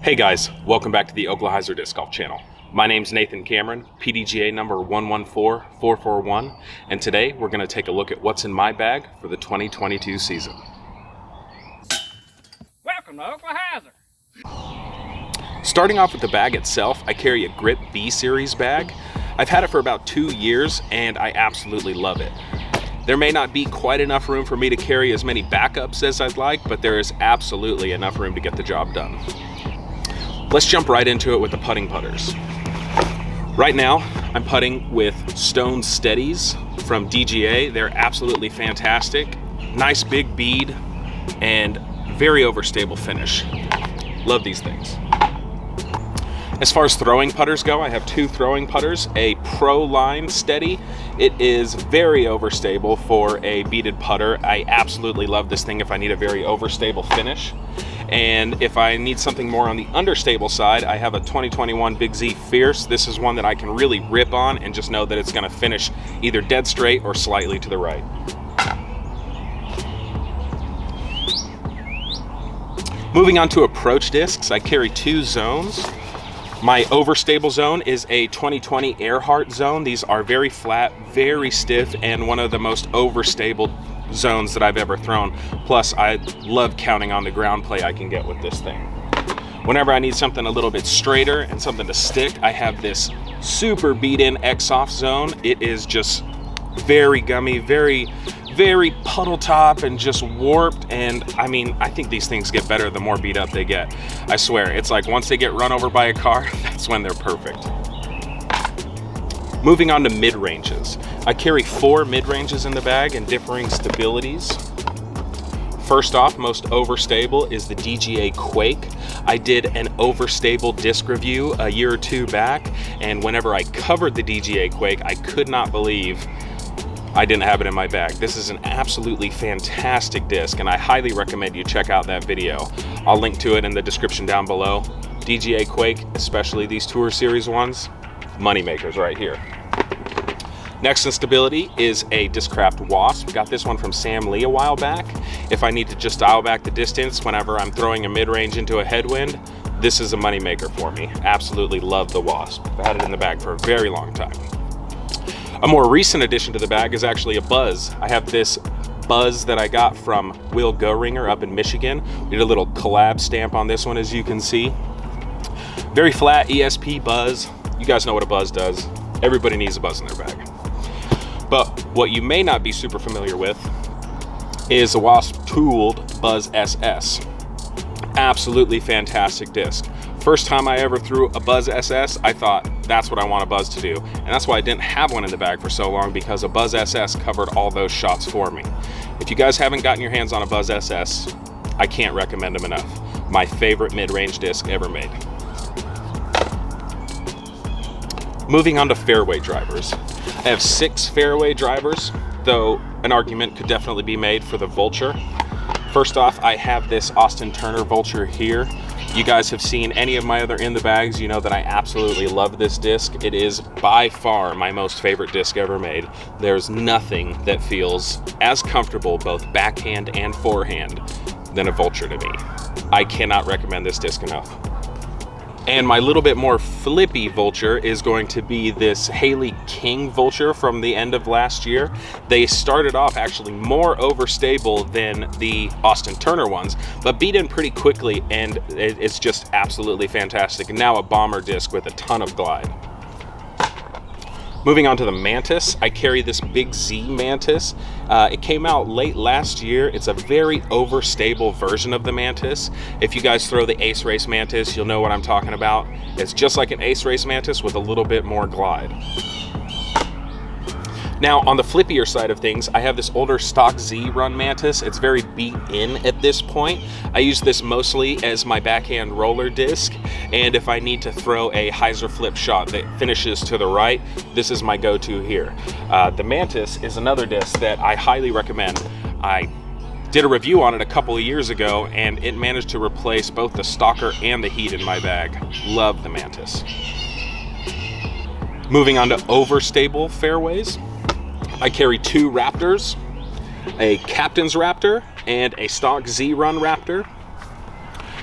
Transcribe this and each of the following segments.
Hey guys, welcome back to the Oklahyzer Disc Golf channel. My name's Nathan Cameron, PDGA number 114441, and today we're going to take a look at what's in my bag for the 2022 season. Welcome to Oklahyzer. Starting off with the bag itself, I carry a Grip B Series bag. I've had it for about 2 years and I absolutely love it. There may not be quite enough room for me to carry as many backups as I'd like, but there is absolutely enough room to get the job done. Let's jump right into it with the putting putters. Right now, I'm putting with Stone Steadies from DGA. They're absolutely fantastic. Nice big bead and very overstable finish. Love these things. As far as throwing putters go, I have 2 throwing putters, a ProLine Steady. It is very overstable for a beaded putter. I absolutely love this thing if I need a very overstable finish. And if I need something more on the understable side, I have a 2021 Big Z Fierce. This is one that I can really rip on and just know that it's gonna finish either dead straight or slightly to the right. Moving on to approach discs, I carry 2 zones. My overstable zone is a 2020 Earhart zone. These are very flat, very stiff, and one of the most overstable zones that I've ever thrown. Plus, I love counting on the ground play I can get with this thing. Whenever I need something a little bit straighter and something to stick, I have this super beat-in X-Off zone. It is just very gummy, very puddle top and just warped, and I mean, I think these things get better the more beat up they get. I swear, it's like once they get run over by a car, that's when they're perfect. Moving on to mid-ranges. I carry 4 mid-ranges in the bag and differing stabilities. First off, most overstable is the DGA Quake. I did an overstable disc review a year or 2 back, and whenever I covered the DGA Quake, I could not believe I didn't have it in my bag. This is an absolutely fantastic disc, and I highly recommend you check out that video. I'll link to it in the description down below. DGA Quake, especially these Tour Series ones, money makers right here. Next in stability is a Discraft Wasp. Got this one from Sam Lee a while back. If I need to just dial back the distance whenever I'm throwing a mid-range into a headwind, this is a money maker for me. Absolutely love the Wasp. I've had it in the bag for a very long time. A more recent addition to the bag is actually a Buzz. I have this Buzz that I got from Will Goeringer up in Michigan. We did a little collab stamp on this one, as you can see. Very flat ESP Buzz. You guys know what a Buzz does. Everybody needs a Buzz in their bag. But what you may not be super familiar with is the Wasp Tooled Buzz SS. Absolutely fantastic disc. First time I ever threw a Buzz SS, I thought that's what I want a Buzz to do. And that's why I didn't have one in the bag for so long, because a Buzz SS covered all those shots for me. If you guys haven't gotten your hands on a Buzz SS, I can't recommend them enough. My favorite mid-range disc ever made. Moving on to Fairway Drivers. I have 6 Fairway Drivers, though an argument could definitely be made for the Vulture. First off, I have this Austin Turner Vulture here. You guys have seen any of my other in the bags, you know that I absolutely love this disc. It is by far my most favorite disc ever made. There's nothing that feels as comfortable both backhand and forehand than a Vulture to me. I cannot recommend this disc enough. And my little bit more flippy Vulture is going to be this Haley King Vulture from the end of last year. They started off actually more overstable than the Austin Turner ones, but beat in pretty quickly, and it's just absolutely fantastic. And now a bomber disc with a ton of glide. Moving on to the Mantis, I carry this Big Z Mantis. It came out late last year. It's a very overstable version of the Mantis. If you guys throw the Ace Race Mantis, you'll know what I'm talking about. It's just like an Ace Race Mantis with a little bit more glide. Now, on the flippier side of things, I have this older Stock Z Run Mantis. It's very beat in at this point. I use this mostly as my backhand roller disc, and if I need to throw a hyzer flip shot that finishes to the right, this is my go-to here. The Mantis is another disc that I highly recommend. I did a review on it a couple of years ago, and it managed to replace both the Stalker and the Heat in my bag. Love the Mantis. Moving on to overstable fairways. I carry 2 Raptors, a Captain's Raptor and a Stock Z Run Raptor.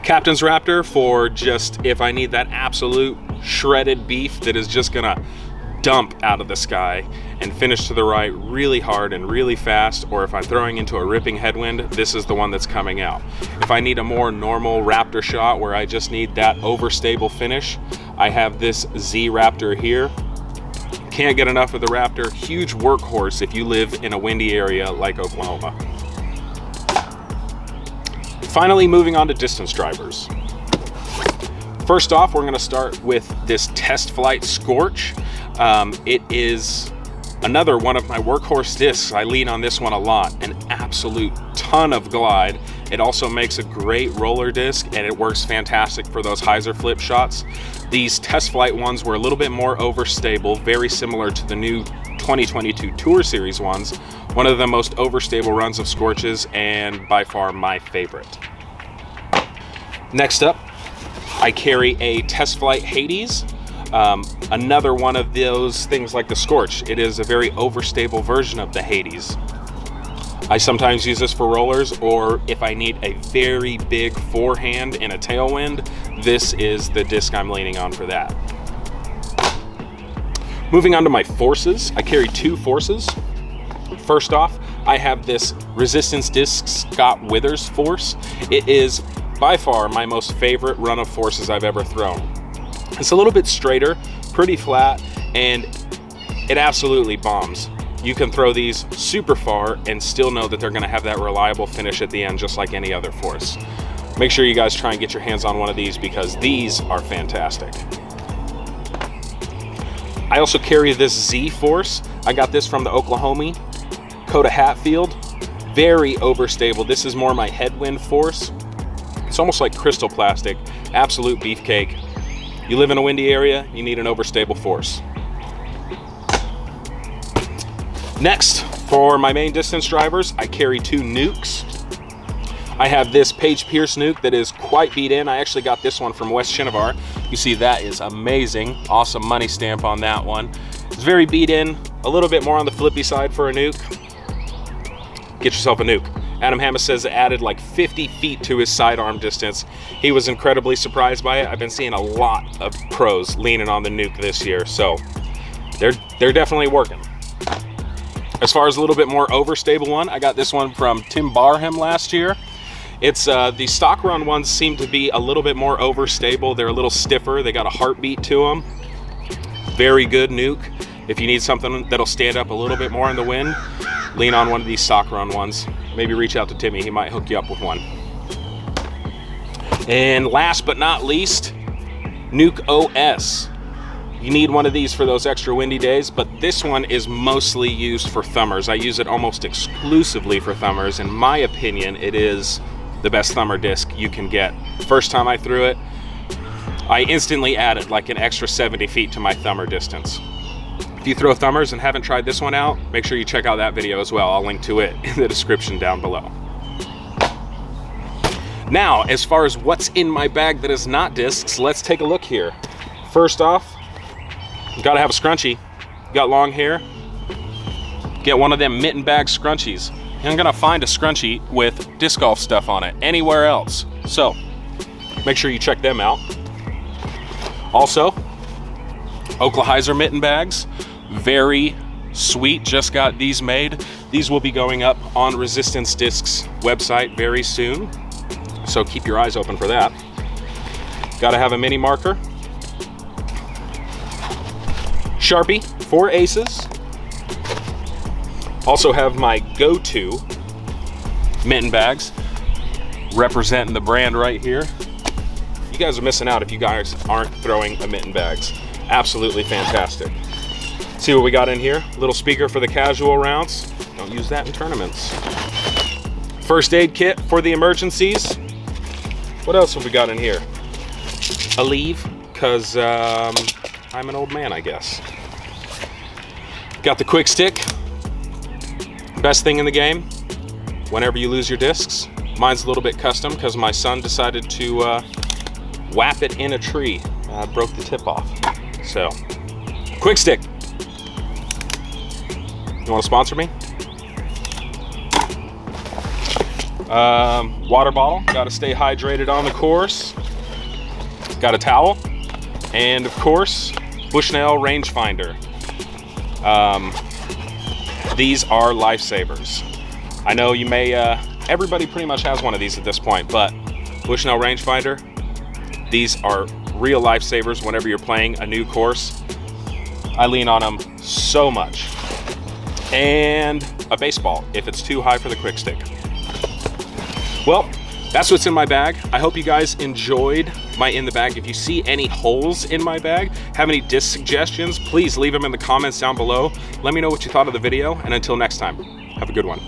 Captain's Raptor for just if I need that absolute shredded beef that is just gonna dump out of the sky and finish to the right really hard and really fast, or if I'm throwing into a ripping headwind, this is the one that's coming out. If I need a more normal Raptor shot where I just need that overstable finish, I have this Z Raptor here. Can't get enough of the Raptor. Huge workhorse if you live in a windy area like Oklahoma. Finally, moving on to distance drivers. First off, we're going to start with this Test Flight Scorch. It is another one of my workhorse discs. I lean on this one a lot. An absolute ton of glide. It also makes a great roller disc, and it works fantastic for those hyzer flip shots. These Test Flight ones were a little bit more overstable, very similar to the new 2022 Tour Series ones. One of the most overstable runs of Scorches, and by far my favorite. Next up, I carry a Test Flight Hades. Another one of those things like the Scorch. It is a very overstable version of the Hades. I sometimes use this for rollers, or if I need a very big forehand in a tailwind, this is the disc I'm leaning on for that. Moving on to my forces, I carry two forces. First off, I have this Resistance Discs Scott Withers force. It is by far my most favorite run of forces I've ever thrown. It's a little bit straighter, pretty flat, and it absolutely bombs. You can throw these super far and still know that they're going to have that reliable finish at the end, just like any other force. Make sure you guys try and get your hands on one of these because these are fantastic. I also carry this Z force. I got this from the Oklahoma Coda Hatfield. Very overstable. This is more my headwind force. It's almost like crystal plastic, absolute beefcake. You live in a windy area, you need an overstable force. Next, for my main distance drivers, I carry two nukes. I have this Page Pierce nuke that is quite beat in. I actually got this one from West Chinavar. You see that is amazing. Awesome money stamp on that one. It's very beat in, a little bit more on the flippy side for a nuke. Get yourself a nuke. Adam Hammis says it added like 50 feet to his sidearm distance. He was incredibly surprised by it. I've been seeing a lot of pros leaning on the nuke this year, so they're definitely working. As far as a little bit more overstable one, I got this one from Tim Barham last year. It's the stock run ones seem to be a little bit more overstable. They're a little stiffer. They got a heartbeat to them. Very good nuke. If you need something that'll stand up a little bit more in the wind, lean on one of these stock run ones. Maybe reach out to Timmy, he might hook you up with one. And last but not least, Nuke OS. You need one of these for those extra windy days, but this one is mostly used for thumbers. I use it almost exclusively for thumbers. In my opinion, it is the best thumber disc you can get. First time I threw it, I instantly added like an extra 70 feet to my thumber distance. If you throw thumbers and haven't tried this one out, make sure you check out that video as well. I'll link to it in the description down below. Now, as far as what's in my bag that is not discs, let's take a look here. First off, you gotta have a scrunchie. You got long hair, get one of them mitten bag scrunchies. You're gonna find a scrunchie with disc golf stuff on it anywhere else. So, make sure you check them out. Also, Oklahyzer mitten bags. Very sweet, just got these made. These will be going up on Resistance Discs website very soon, so keep your eyes open for that. Gotta have a mini marker. Sharpie, 4 aces. Also have my go-to mitten bags, representing the brand right here. You guys are missing out if you guys aren't throwing a mitten bags. Absolutely fantastic. See what we got in here? Little speaker for the casual rounds. Don't use that in tournaments. First aid kit for the emergencies. What else have we got in here? A leave, because I'm an old man, I guess. Got the quick stick. Best thing in the game, whenever you lose your discs. Mine's a little bit custom because my son decided to whap it in a tree. Broke the tip off. So, quick stick. You want to sponsor me? Water bottle, got to stay hydrated on the course. Got a towel, and of course, Bushnell rangefinder. These are lifesavers. I know you may, everybody pretty much has one of these at this point, but Bushnell rangefinder, these are real lifesavers whenever you're playing a new course. I lean on them so much. And a baseball if it's too high for the quick stick. Well, that's what's in my bag. I hope you guys enjoyed my in the bag. If you see any holes in my bag, have any disc suggestions, please leave them in the comments down below. Let me know what you thought of the video, and until next time, have a good one.